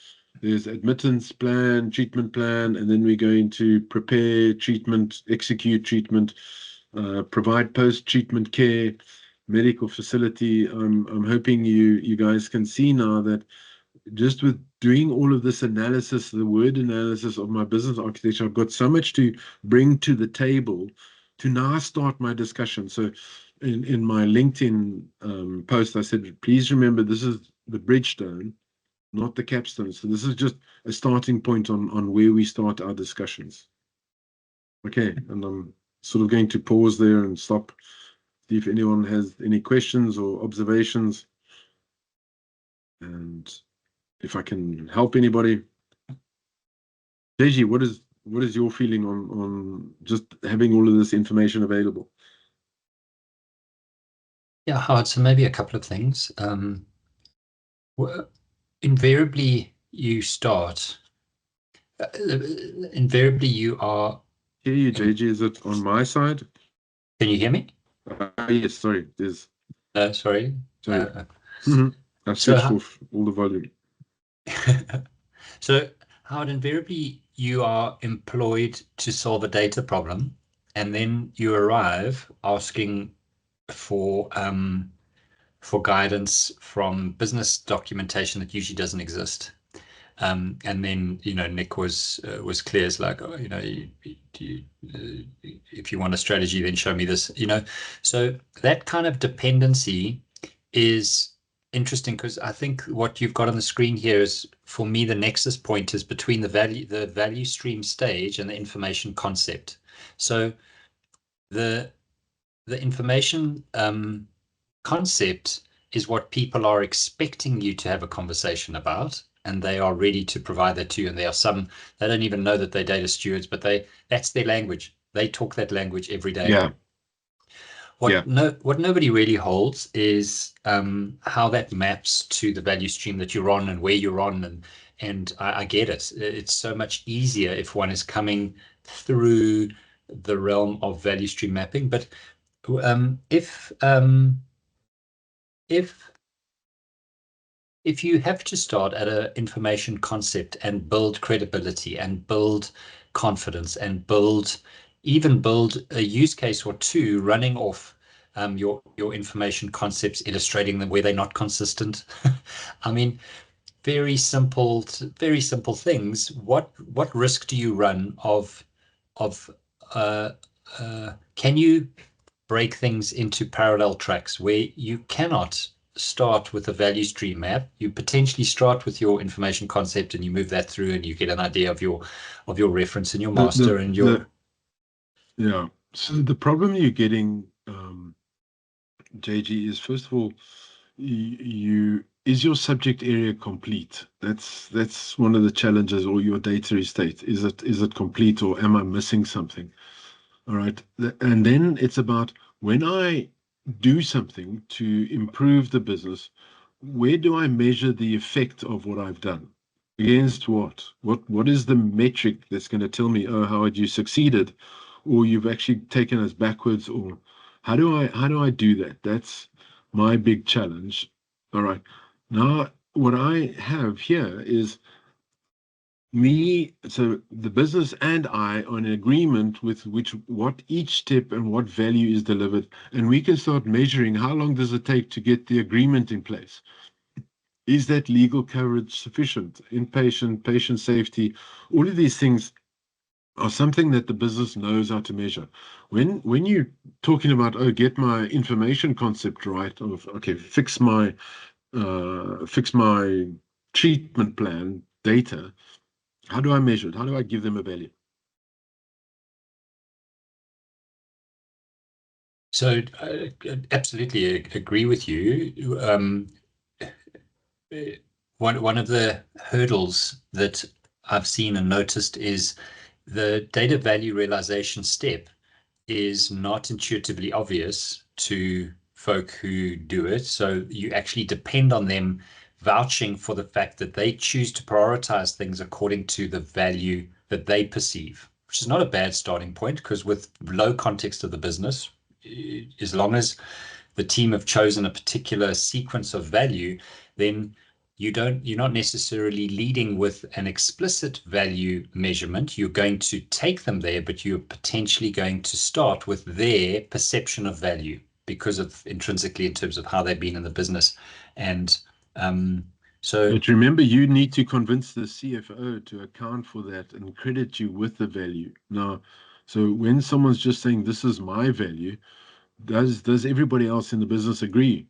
There's admittance plan, treatment plan, and then we go into prepare treatment, execute treatment, provide post-treatment care, medical facility. I'm hoping you guys can see now that just with doing all of this analysis, the word analysis of my business architecture, I've got so much to bring to the table to now start my discussion. So in my LinkedIn post, I said, please remember, this is the bridgestone, not the capstone. So this is just a starting point on where we start our discussions. Okay, and I'm sort of going to pause there and stop, see if anyone has any questions or observations. And if I can help anybody. Deji, what is your feeling on just having all of this information available? Yeah, Howard, so maybe a couple of things. Invariably, you start. Invariably, you are. Hear you, JG. Is it on my side? Can you hear me? Yes, sorry. There's. Sorry. I've switched off all the volume. So, Howard, invariably, you are employed to solve a data problem. and then you arrive asking for guidance from business documentation that usually doesn't exist. And then, Nick was clear. It's like, oh, if you want a strategy, then show me this, So that kind of dependency is interesting, because I think what you've got on the screen here is, for me, the nexus point is between the value stream stage and the information concept. So the information concept is what people are expecting you to have a conversation about, and they are ready to provide that to you. And there are some, they don't even know that they're data stewards, but that's their language. They talk that language every day. Yeah. What nobody really holds is how that maps to the value stream that you're on and where you're on. And I get it. It's so much easier if one is coming through the realm of value stream mapping. But if you have to start at an information concept and build credibility and build confidence and even build a use case or two running off your information concepts, illustrating them where they're not consistent. I mean, very simple things. What risk do you run of can you break things into parallel tracks where you cannot start with a value stream map? You potentially start with your information concept and you move that through and you get an idea of your reference and your master and your... Yeah. So the problem you're getting, JG, is, first of all, is your subject area complete? That's one of the challenges. Or your data estate, is it complete, or am I missing something? All right. And then it's about, when I do something to improve the business, where do I measure the effect of what I've done? Against what? What is the metric that's going to tell me, oh, how had you succeeded, or you've actually taken us backwards? Or how do I do that? That's my big challenge. All right. Now, what I have here is so the business and I are in agreement with what each step and what value is delivered, and we can start measuring how long does it take to get the agreement in place. Is that legal coverage sufficient? Inpatient, patient safety, all of these things are something that the business knows how to measure. When you're talking about, oh, get my information concept right, of, okay, fix my treatment plan data, how do I measure it? How do I give them a value? So I absolutely agree with you. One of the hurdles that I've seen and noticed is the data value realization step is not intuitively obvious to folk who do it. So you actually depend on them vouching for the fact that they choose to prioritize things according to the value that they perceive, which is not a bad starting point, because with low context of the business, as long as the team have chosen a particular sequence of value, then you're not necessarily leading with an explicit value measurement. You're going to take them there, but you're potentially going to start with their perception of value, because of intrinsically, in terms of how they've been in the business. And but remember, you need to convince the CFO to account for that and credit you with the value. Now, so when someone's just saying, this is my value, does everybody else in the business agree?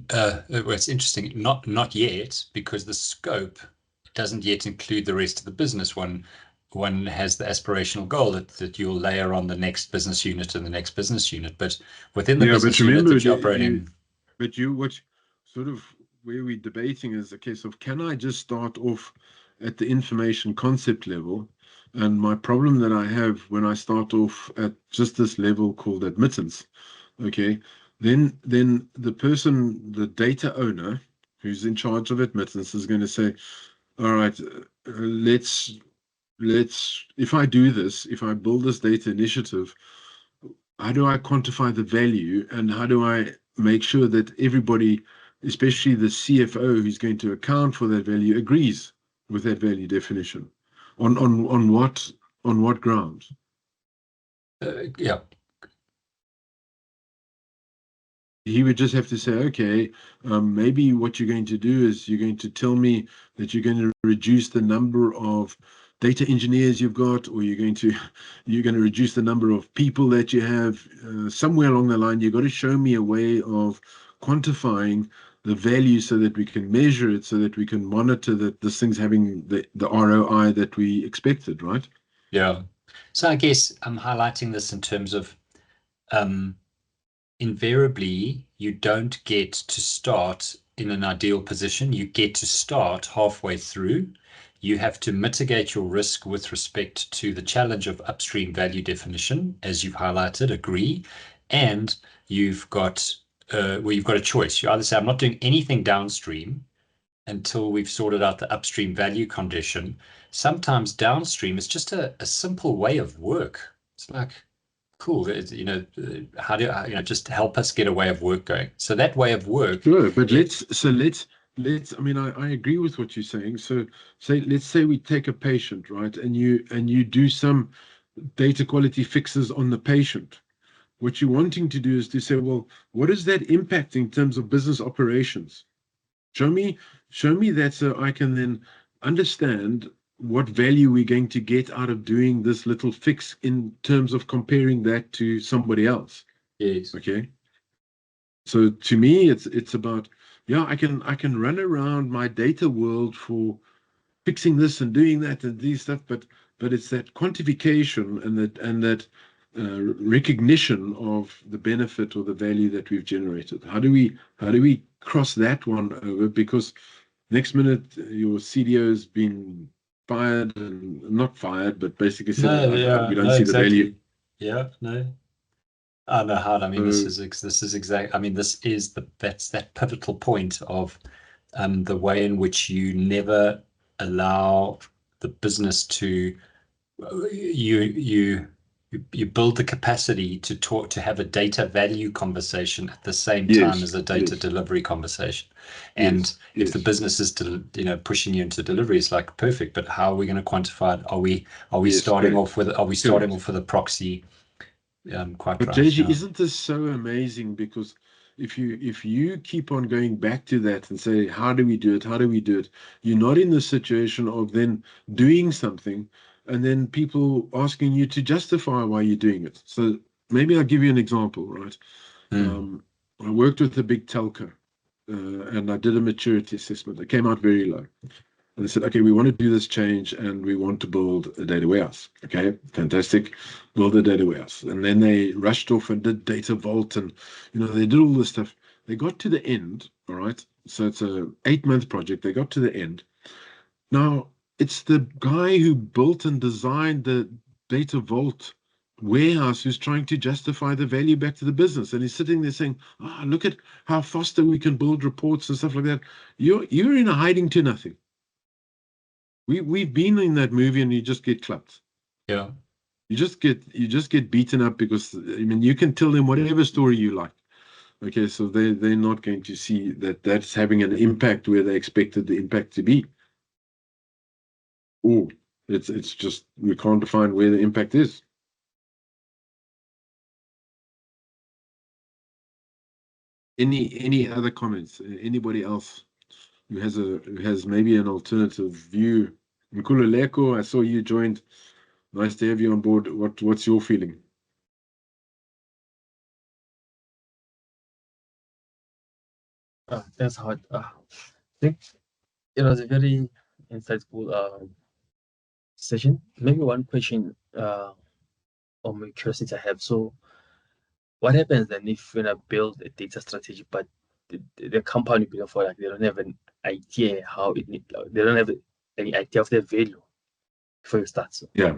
Well, it's interesting. Not yet, because the scope doesn't yet include the rest of the business. One has the aspirational goal that you'll layer on the next business unit and the next business unit, but within the business unit that you operate in. But what sort of where we're debating is a case of, can I just start off at the information concept level? And my problem that I have when I start off at just this level called admittance, okay, then the person, the data owner who's in charge of admittance, is going to say, all right, let's if I do this, if I build this data initiative, how do I quantify the value, and how do I make sure that everybody especially the CFO who's going to account for that value, agrees with that value definition. On what grounds? Yeah. He would just have to say, okay, maybe what you're going to do is you're going to tell me that you're going to reduce the number of data engineers you've got, or you're going to reduce the number of people that you have. Somewhere along the line, you've got to show me a way of quantifying the value so that we can measure it, so that we can monitor that this thing's having the ROI that we expected, right? Yeah. So I guess I'm highlighting this in terms of invariably, you don't get to start in an ideal position. You get to start halfway through. You have to mitigate your risk with respect to the challenge of upstream value definition, as you've highlighted, agree. And you've got you've got a choice. You either say, I'm not doing anything downstream until we've sorted out the upstream value condition. Sometimes downstream is just a simple way of work. It's like, cool, how do just help us get a way of work going. So that way of work. Sure, but let's. I mean, I agree with what you're saying. So let's say we take a patient, right, and you do some data quality fixes on the patient. What you're wanting to do is to say, well, what is that impact in terms of business operations? Show me that, so I can then understand what value we're going to get out of doing this little fix in terms of comparing that to somebody else. Yes. Okay. So to me, it's about, yeah, I can run around my data world for fixing this and doing that and these stuff, but it's that quantification and that recognition of the benefit or the value that we've generated. How do we cross that one over? Because next minute your CDO's been fired, and not fired, but basically said, we don't see the value. Yeah, no. I know how. I mean, this is exact. I mean, that's that pivotal point of the way in which you never allow the business to you build the capacity to have a data value conversation at the same time as a data delivery conversation. And if the business is pushing you into delivery, it's like perfect, but how are we going to quantify it? Are we starting off with a proxy? Quite But right. JG, isn't this so amazing? Because if you keep on going back to that and say, how do we do it? How do we do it? You're not in the situation of then doing something and then people asking you to justify why you're doing it. So maybe I'll give you an example, right? I worked with a big telco and I did a maturity assessment. It came out very low. And they said, okay, we want to do this change and we want to build a data warehouse. Okay, fantastic. Build a data warehouse. And then they rushed off and did data vault and, they did all this stuff. They got to the end, all right? So it's a 8-month project. They got to the end. Now, it's the guy who built and designed the data vault warehouse who's trying to justify the value back to the business. And he's sitting there saying, look at how faster we can build reports and stuff like that. You're in a hiding to nothing. We've been in that movie and you just get clapped. Yeah. You just get beaten up because, I mean, you can tell them whatever story you like. Okay, so they're not going to see that that's having an impact where they expected the impact to be. Oh, it's just we can't define where the impact is. Any other comments? Anybody else who has maybe an alternative view? Nkululeko, I saw you joined. Nice to have you on board. What's your feeling? That's hard. I think it was a very insightful session. Maybe one question on my curiosity I have. So, what happens then if when I build a data strategy, but the company before they don't have an idea how they don't have any idea of their value before you start. So yeah.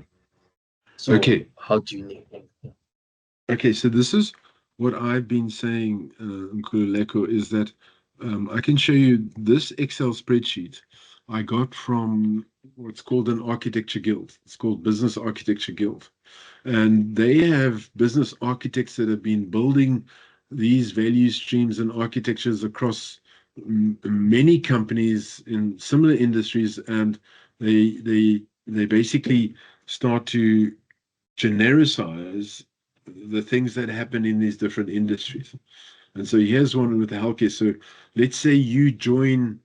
So okay. How do you name it? Yeah. Okay, so this is what I've been saying, Nkululeko, is that I can show you this Excel spreadsheet I got from what's called an architecture guild. It's called Business Architecture Guild. And they have business architects that have been building these value streams and architectures across many companies in similar industries, and they basically start to genericize the things that happen in these different industries. And so here's one with the healthcare. So let's say you join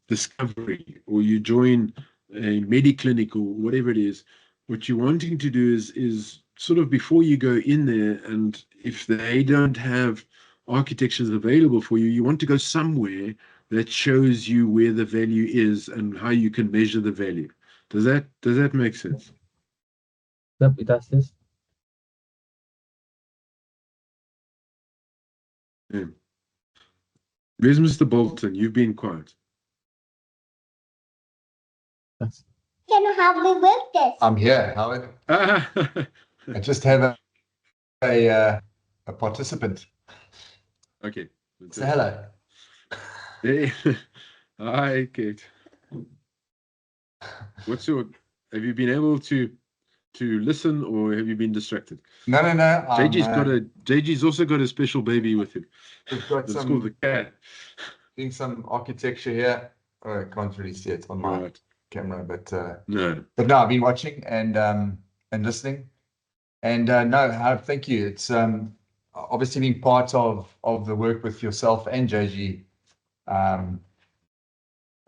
Discovery, or you join a Mediclinic, or whatever it is. What you're wanting to do is sort of, before you go in there, and if they don't have architectures available for you, you want to go somewhere that shows you where the value is and how you can measure the value. Does that make sense? Yep, it does this. Yeah. Where's Mr. Bolton? You've been quiet. That's Can I have the work test? I'm here, Howard. I just have a participant. Okay. Say hello. Hey. Hi, Kate. Have you been able to listen, or have you been distracted? No. JG's also got a special baby with him. We've got It's called the cat. doing some architecture here. Oh, I can't really see it on my camera, but No. I've been watching and listening. And no, Howard, thank you. It's obviously being part of the work with yourself and JG. I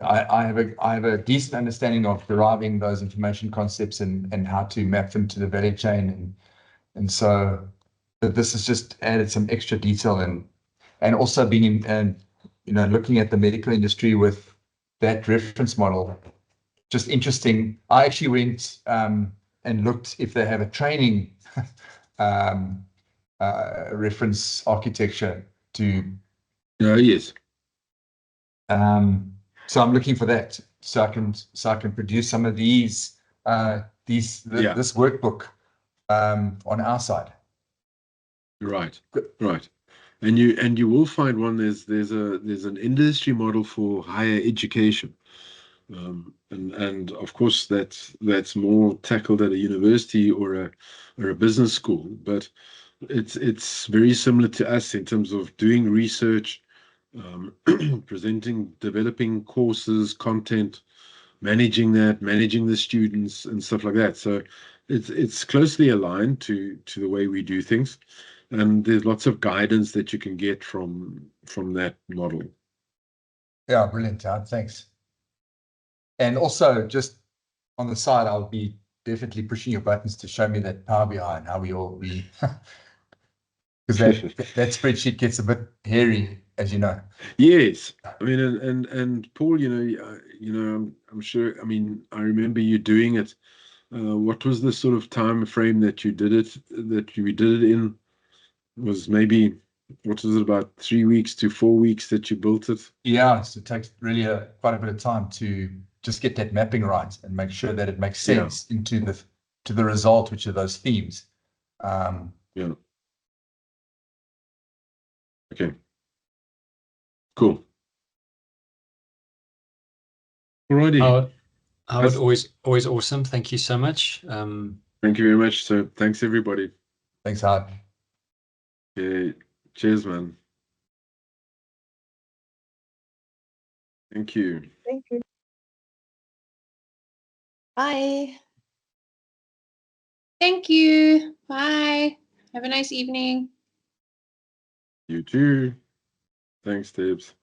have a decent understanding of deriving those information concepts and how to map them to the value chain, and so this has just added some extra detail, and also being looking at the medical industry with that reference model, just interesting. I actually went and looked if they have a training reference architecture to. Yes. So I'm looking for that, so I can produce some of this workbook on our side. Right. And you will find one. There's an industry model for higher education, and of course that's more tackled at a university or a business school, but it's very similar to us in terms of doing research, presenting, developing courses, content, managing the students and stuff like that. So it's closely aligned to the way we do things, and there's lots of guidance that you can get from that model. Yeah, brilliant, Todd. Thanks. And also, just on the side, I'll be definitely pushing your buttons to show me that Power BI and how we all be, because that spreadsheet gets a bit hairy, as you know. Yes, I mean, and Paul, I'm sure. I mean, I remember you doing it. What was the sort of time frame that you did it? That we did it in was maybe, what was it, about 3 weeks to 4 weeks that you built it? Yeah, so it takes really quite a bit of time to just get that mapping right and make sure that it makes sense into the result, which are those themes. Yeah. Okay. Cool. Alrighty. Howard, always awesome. Thank you so much. Thank you very much. So thanks everybody. Thanks, Howard. Okay. Cheers, man. Thank you. Thank you. Bye. Thank you. Bye. Have a nice evening. You too. Thanks, Tibbs.